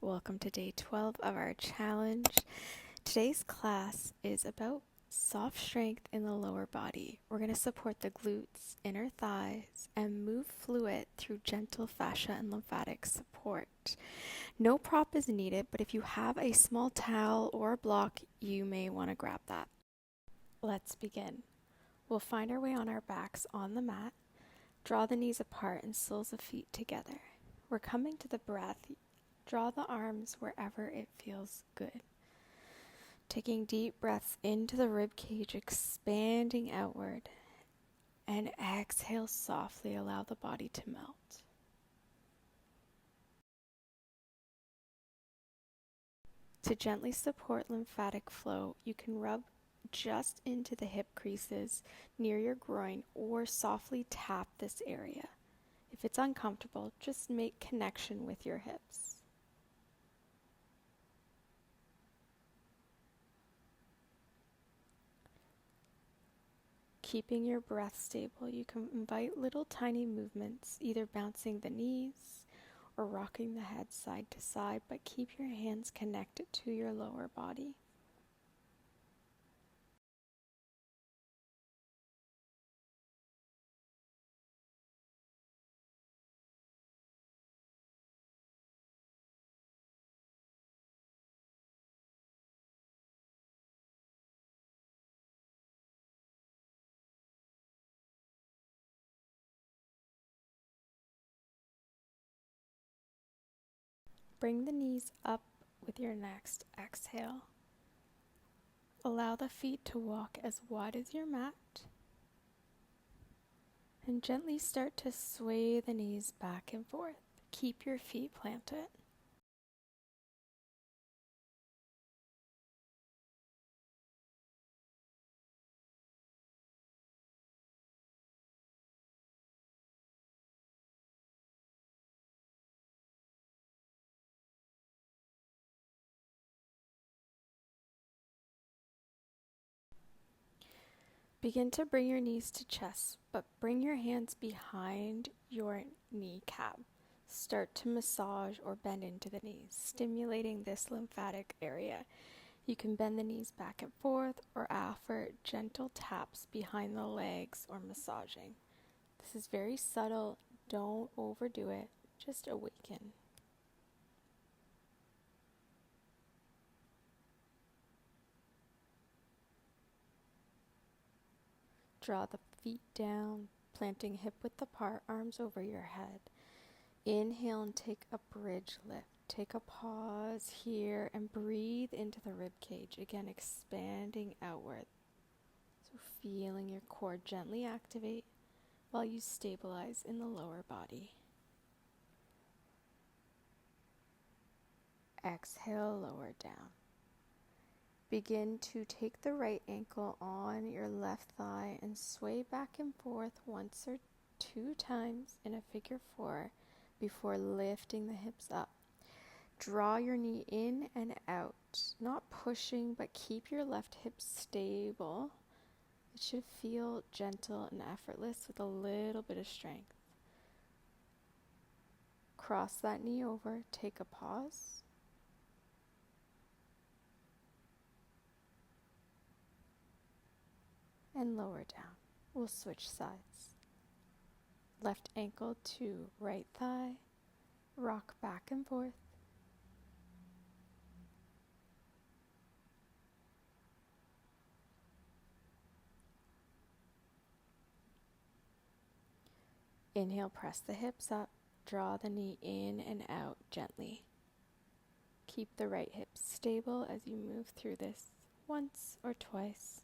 Welcome to day 12 of our challenge. Today's class is about soft strength in the lower body. We're going to support the glutes, inner thighs, and move fluid through gentle fascia and lymphatic support. No prop is needed, but if you have a small towel or a block, you may want to grab that. Let's begin. We'll find our way on our backs on the mat. Draw the knees apart and soles of feet together. We're coming to the breath. Draw the arms wherever it feels good. Taking deep breaths into the rib cage, expanding outward. And exhale softly, allow the body to melt. To gently support lymphatic flow, you can rub just into the hip creases near your groin or softly tap this area. If it's uncomfortable, just make connection with your hips. Keeping your breath stable, you can invite little tiny movements, either bouncing the knees or rocking the head side to side, but keep your hands connected to your lower body. Bring the knees up with your next exhale. Allow the feet to walk as wide as your mat. And gently start to sway the knees back and forth. Keep your feet planted. Begin to bring your knees to chest, but bring your hands behind your kneecap. Start to massage or bend into the knees, stimulating this lymphatic area. You can bend the knees back and forth or offer gentle taps behind the legs or massaging. This is very subtle. Don't overdo it. Just awaken. Draw the feet down, planting hip width apart, arms over your head. Inhale and take a bridge lift. Take a pause here and breathe into the rib cage. Again, expanding outward. So feeling your core gently activate while you stabilize in the lower body. Exhale, lower down. Begin to take the right ankle on your left thigh and sway back and forth once or two times in a figure four before lifting the hips up. Draw your knee in and out, not pushing, but keep your left hip stable. It should feel gentle and effortless with a little bit of strength. Cross that knee over, take a pause. And lower down. We'll switch sides. Left ankle to right thigh. Rock back and forth. Inhale, press the hips up. Draw the knee in and out gently. Keep the right hip stable as you move through this once or twice.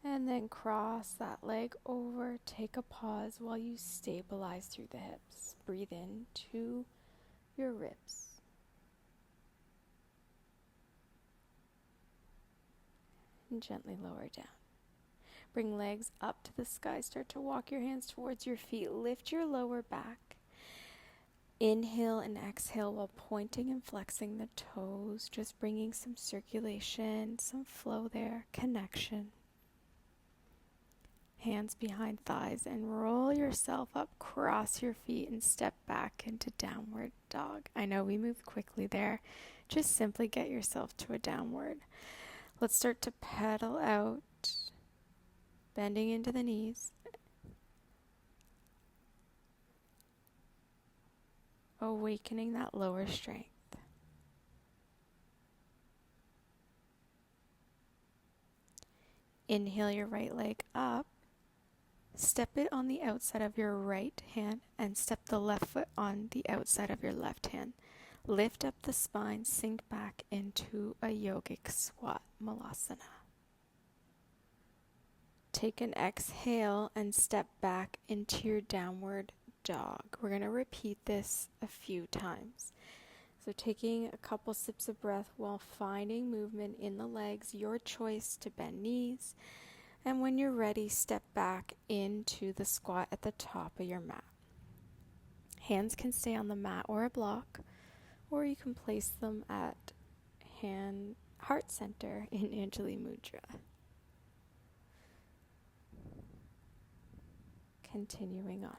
And then cross that leg over, take a pause while you stabilize through the hips. Breathe in to your ribs. And gently lower down. Bring legs up to the sky. Start to walk your hands towards your feet. Lift your lower back. Inhale and exhale while pointing and flexing the toes. Just bringing some circulation, some flow there, connection. Hands behind thighs and roll yourself up, cross your feet and step back into downward dog. I know we moved quickly there. Just simply get yourself to a downward. Let's start to pedal out, bending into the knees. Awakening that lower strength. Inhale your right leg up. Step it on the outside of your right hand and step the left foot on the outside of your left hand. Lift up the spine, sink back into a yogic squat, Malasana. Take an exhale and step back into your downward dog. We're going to repeat this a few times. So taking a couple sips of breath while finding movement in the legs, your choice to bend knees. And when you're ready, step back into the squat at the top of your mat. Hands can stay on the mat or a block, or you can place them at heart center in Anjali Mudra. Continuing on.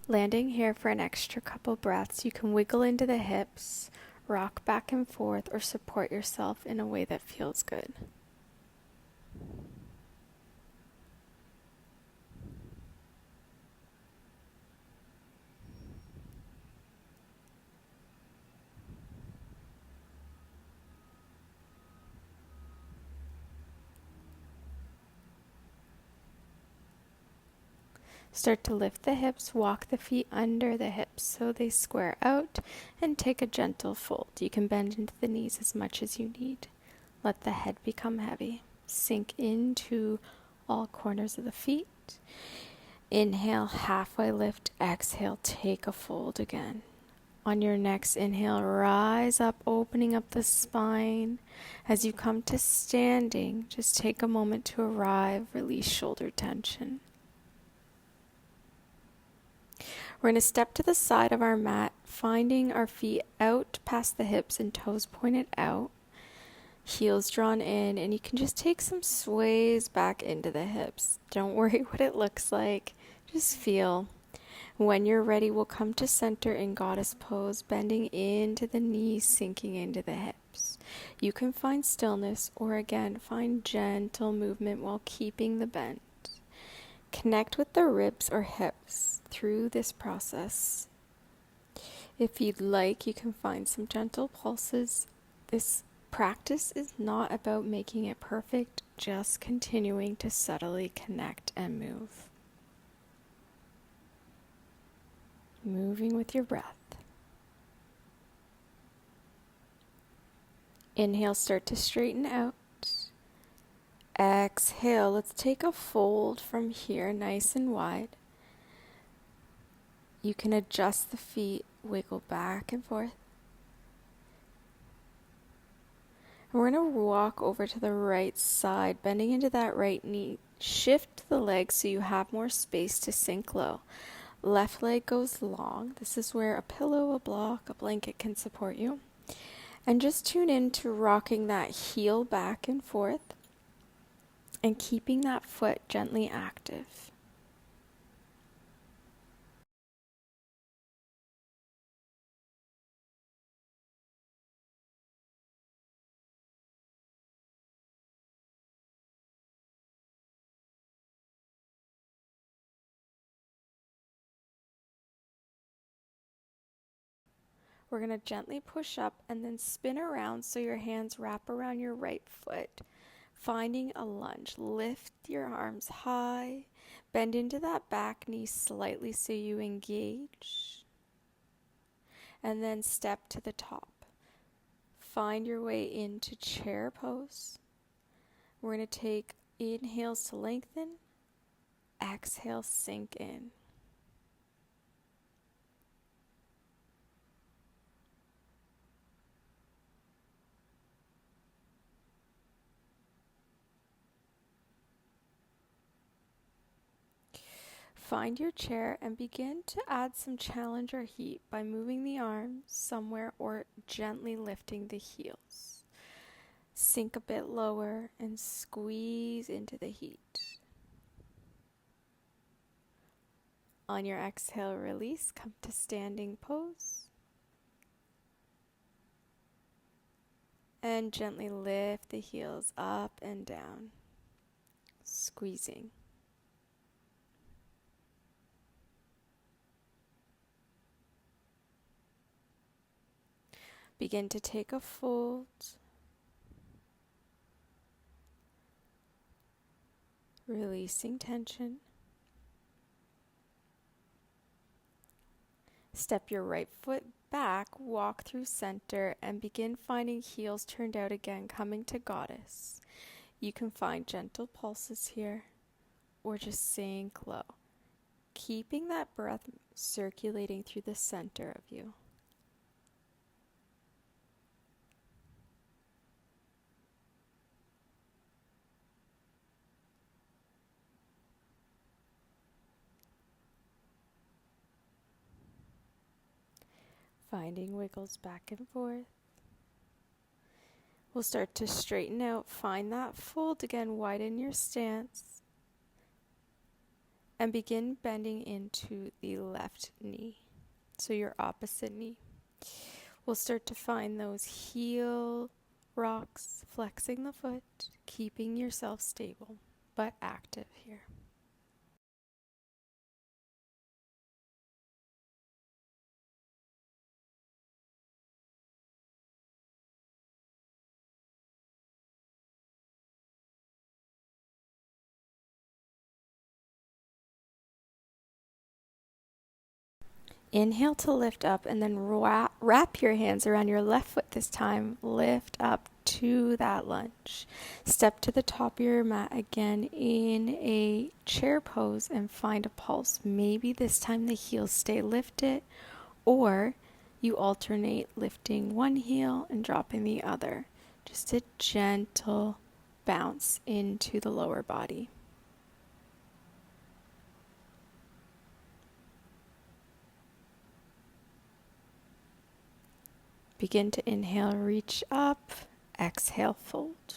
Landing here for an extra couple breaths, you can wiggle into the hips, rock back and forth, or support yourself in a way that feels good. Start to lift the hips, walk the feet under the hips so they square out, and take a gentle fold. You can bend into the knees as much as you need. Let the head become heavy. Sink into all corners of the feet. Inhale, halfway lift. Exhale, take a fold again. On your next inhale, rise up, opening up the spine. As you come to standing, just take a moment to arrive, release shoulder tension. We're going to step to the side of our mat, finding our feet out past the hips and toes pointed out, heels drawn in, and you can just take some sways back into the hips. Don't worry what it looks like, just feel. When you're ready, we'll come to center in goddess pose, bending into the knees, sinking into the hips. You can find stillness or again, find gentle movement while keeping the bend. Connect with the ribs or hips through this process. If you'd like, you can find some gentle pulses. This practice is not about making it perfect, just continuing to subtly connect and move. Moving with your breath. Inhale, start to straighten out. Exhale, let's take a fold from here, nice and wide. You can adjust the feet, wiggle back and forth. And we're going to walk over to the right side, bending into that right knee. Shift the leg so you have more space to sink low. Left leg goes long. This is where a pillow, a block, a blanket can support you. And just tune in to rocking that heel back and forth and keeping that foot gently active. we're going to gently push up and then spin around so your hands wrap around your right foot. Finding a lunge. Lift your arms high. Bend into that back knee slightly so you engage. And then step to the top. Find your way into chair pose. We're going to take inhales to lengthen. Exhale, sink in. Find your chair and begin to add some challenge or heat by moving the arms somewhere or gently lifting the heels. Sink a bit lower and squeeze into the heat. On your exhale, release, come to standing pose. And gently lift the heels up and down, squeezing. Begin to take a fold. Releasing tension. Step your right foot back, walk through center, and begin finding heels turned out again, coming to goddess. You can find gentle pulses here, or just sink low, keeping that breath circulating through the center of you. Finding wiggles back and forth. We'll start to straighten out. Find that fold again. Widen your stance. And begin bending into the left knee. So your opposite knee. We'll start to find those heel rocks. Flexing the foot. Keeping yourself stable but active here. Inhale to lift up and then wrap your hands around your left foot this time. Lift up to that lunge. Step to the top of your mat again in a chair pose and find a pulse. Maybe this time the heels stay lifted, or you alternate lifting one heel and dropping the other. Just a gentle bounce into the lower body. Begin to inhale, reach up, exhale, fold.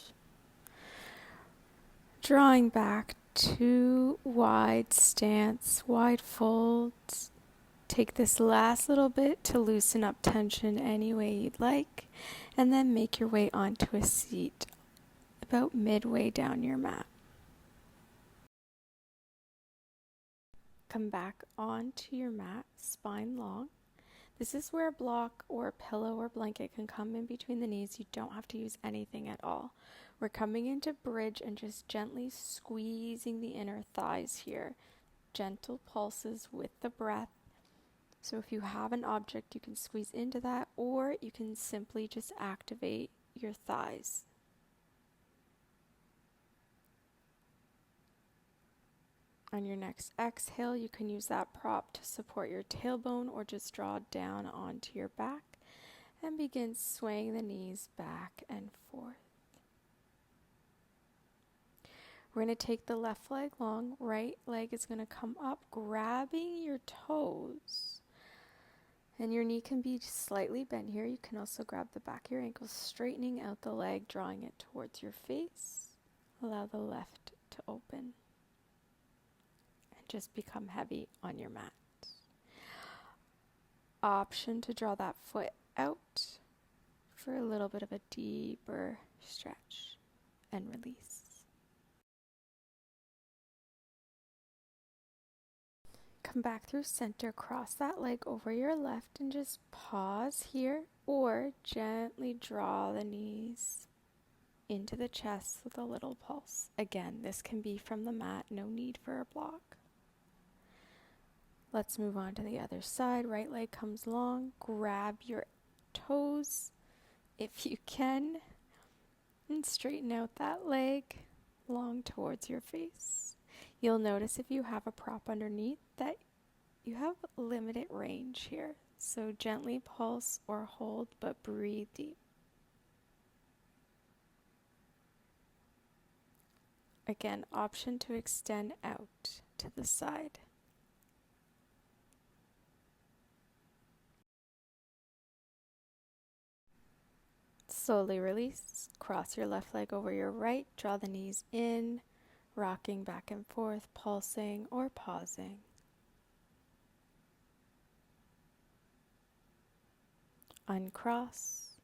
Drawing back to wide stance, wide folds. Take this last little bit to loosen up tension any way you'd like, and then make your way onto a seat about midway down your mat. Come back onto your mat, spine long. This is where a block or a pillow or blanket can come in between the knees. You don't have to use anything at all. We're coming into bridge and just gently squeezing the inner thighs here. Gentle pulses with the breath. So if you have an object, you can squeeze into that, or you can simply just activate your thighs. On your next exhale, you can use that prop to support your tailbone or just draw down onto your back and begin swaying the knees back and forth. We're going to take the left leg long, right leg is going to come up, grabbing your toes. And your knee can be slightly bent here. You can also grab the back of your ankle, straightening out the leg, drawing it towards your face. Allow the left to open. Just become heavy on your mat. Option to draw that foot out for a little bit of a deeper stretch and release. Come back through center, cross that leg over your left and just pause here, or gently draw the knees into the chest with a little pulse. Again, this can be from the mat, no need for a block. Let's move on to the other side. Right leg comes long, grab your toes if you can, and straighten out that leg long towards your face. You'll notice if you have a prop underneath that you have limited range here. So gently pulse or hold, but breathe deep. Again, option to extend out to the side. Slowly release. Cross your left leg over your right. Draw the knees in, rocking back and forth, pulsing or pausing. Uncross.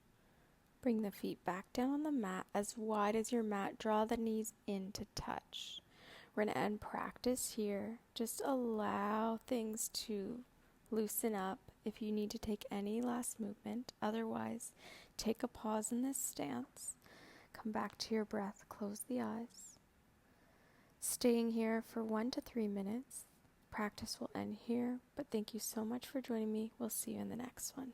Bring the feet back down on the mat as wide as your mat. Draw the knees in to touch. We're going to end practice here. Just allow things to loosen up if you need to take any last movement. Otherwise, take a pause in this stance. Come back to your breath. Close the eyes. Staying here for 1 to 3 minutes. Practice will end here, but thank you so much for joining me. We'll see you in the next one.